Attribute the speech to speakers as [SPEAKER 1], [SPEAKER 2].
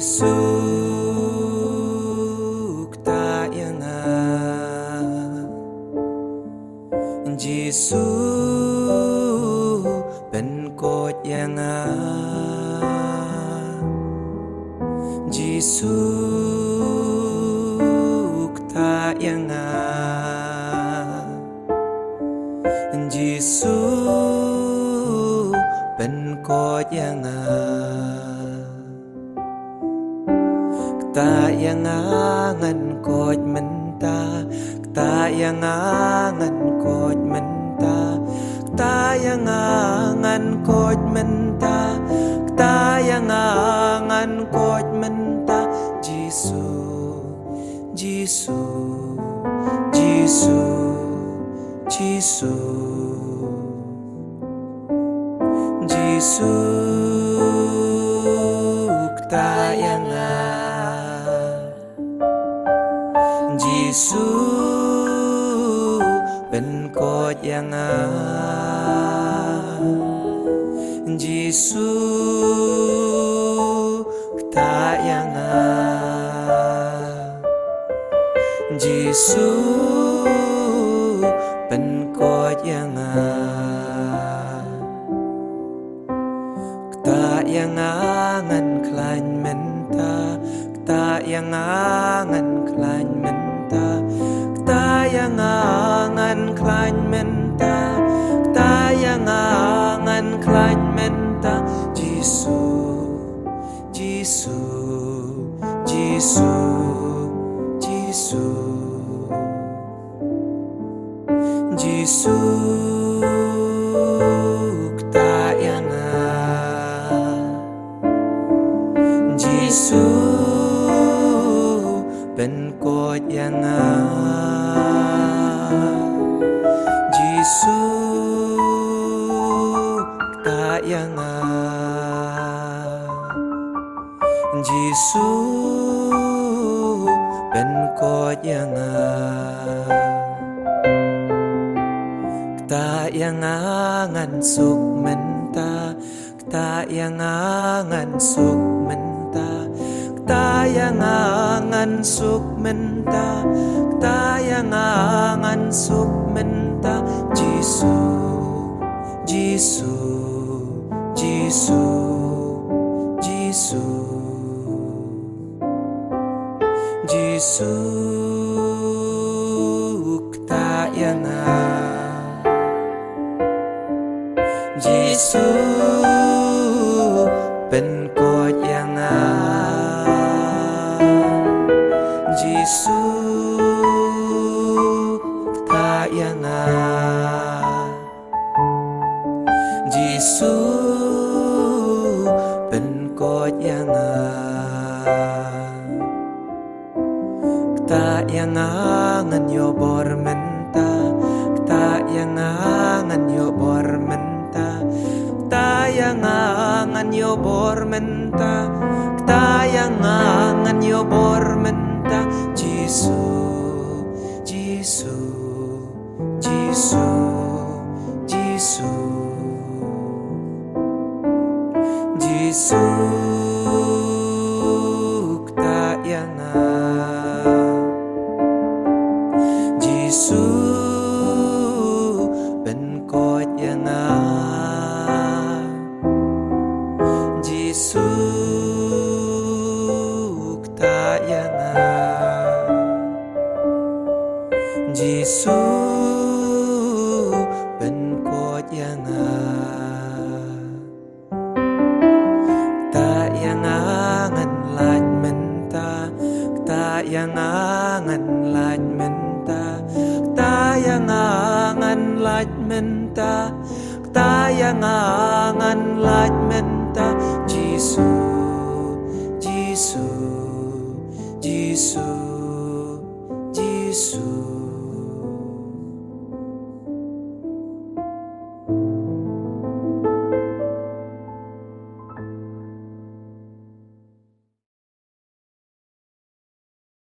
[SPEAKER 1] Gisuk tak yanga Gisuk ben kot yanga Gisuk tak yanga Gisuk ben kot yanga Ta yang angan kot menta Ta yang angan kot menta Ta yang angan kot menta Ta yang angan kot menta Jisu Jisu Jisu Jisu Jisu Ta yang Gisuk ben kot yanga Gisuk tak yanga Gisuk ben kot yanga Tak yang angan klan menta Tak yang angan klan menta Ta yang angan klan menta Ta yang angan klan menta Jisu Jisu Jisu Jisu Jisu ta yang Jisu ben kot yang Jisu tak yang Jisu ben kot yang Tak yang angan suk menta Tak yang angan suk menta Ta yang angan suk menta Ta yang angan suk menta Jisu Jisu Jisu Jisu Jisu ta yang Jisu ben kot yang Jisu tak yang Jisu ben kot yang Tak yang angan yo bor menta Tak yang angan yo bor menta Ta yang angan yo bor menta Ta yang angan yo bor menta Jisu Jisu Jisu Jisu Jisu ta yang Jisu ben kot yang Jisu tak yang Jisu ben kot yang Tak yang angan laj menta Tak yang angan laj menta Ta yang angan laj menta Ta yang angan laj menta Jisu Jisu Jisu Jisu